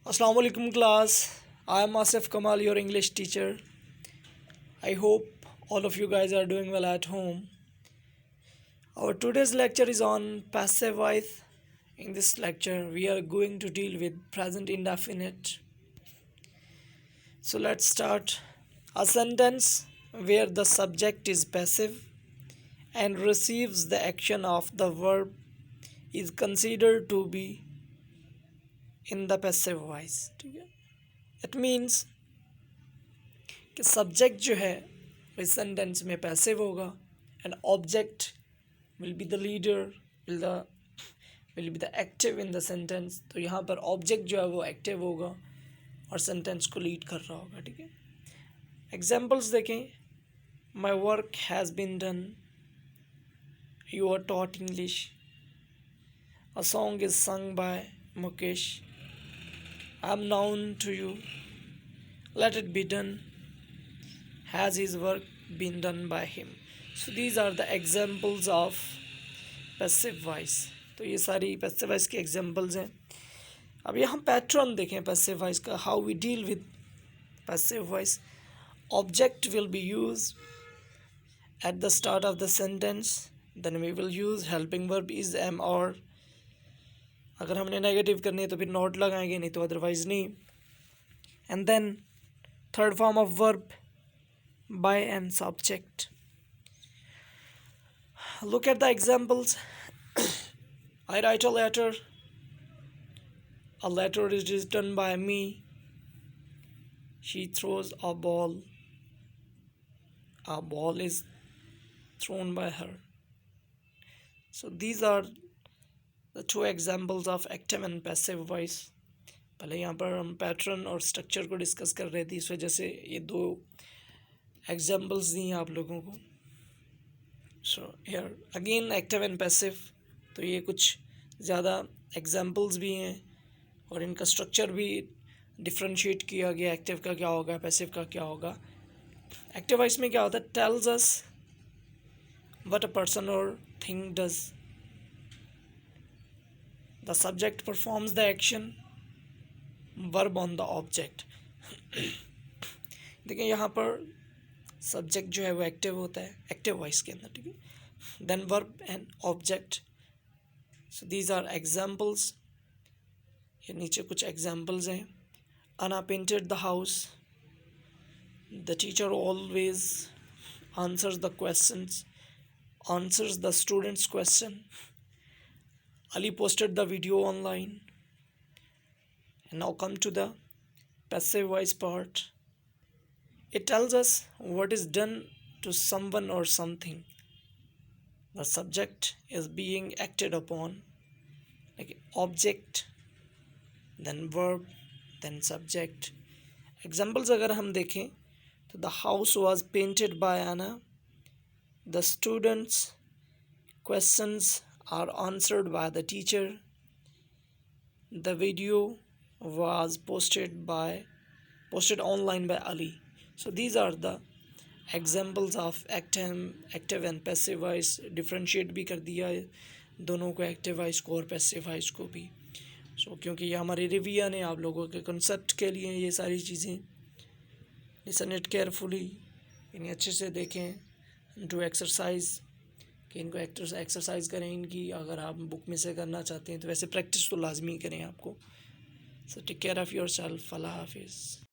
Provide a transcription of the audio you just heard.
Assalamu alaikum class. I am Asif Kamal, your English teacher. I hope all of you guys are doing well at home. Our today's lecture is on passive voice. In this lecture, we are going to deal with present indefinite. So let's start. A sentence where the subject is passive and receives the action of the verb is considered to be in the passive voice. It means कि subject जो है इस sentence में passive होगा and object will be the leader will be the active in the sentence. तो यहाँ पर object जो है वो एक्टिव होगा और सेंटेंस को लीड कर रहा होगा। ठीक है, एग्जांपल्स देखें। My work has been done, you are taught English, a song is sung by Mukesh, I am known to you, let it be done, has his work been done by him. So these are the examples of passive voice. तो ये सारी passive voice के examples हैं। अब यहाँ pattern देखें passive voice का, how we deal with passive voice. Object will be used at the start of the sentence, then we will use helping verb is, am, or। अगर हमने negative करनी है तो फिर नॉट लगाएंगे, नहीं तो अदरवाइज नहीं। And then third form of verb by and subject. Look at the examples. I write a letter. A letter is written by me. She throws a ball. A ball is thrown by her. So these are the two examples of active and passive voice. पहले यहाँ पर हम pattern और structure को discuss कर रहे थे, इस वजह से ये दो एग्जांपल्स दी हैं आप लोगों को। So here again active and passive. तो ये कुछ ज़्यादा एग्जांपल्स भी हैं और इनका स्ट्रक्चर भी डिफ्रेंशिएट किया गया, एक्टिव का क्या होगा, पैसिव का क्या होगा। एक्टिव वॉइस में क्या होता है, tells us what a person और thing does, the subject performs the action, verb on the object. देखिए यहाँ पर सब्जेक्ट जो है वो एक्टिव होता है एक्टिव वॉइस के अंदर। ठीक है, then verb and object. So these are examples. ये नीचे कुछ एग्जाम्पल्स हैं। Anna painted the house, the teacher always answers the questions, answers the students question, Ali posted the video online. Now come to the passive voice part. It tells us what is done to someone or something. The subject is being acted upon, like object, then verb, then subject. Examples अगर हम देखें तो the house was painted by Anna. The students' questions are answered by the teacher. The video was posted online by Ali. So these are the examples of active and passive voice. Differentiate भी कर दिया है दोनों को, active voice को और passive voice को भी। सो क्योंकि ये हमारी रिवीजन है आप लोगों के कंसेप्ट के लिए ये सारी चीज़ें। लिसन इट केयरफुली, इन्हें अच्छे से देखें। डू एक्सरसाइज, कि इनको एक्सरसाइज करें इनकी, अगर आप बुक में से करना चाहते हैं तो वैसे प्रैक्टिस तो लाजमी करें आपको। So take care of yourself. Allah Hafiz.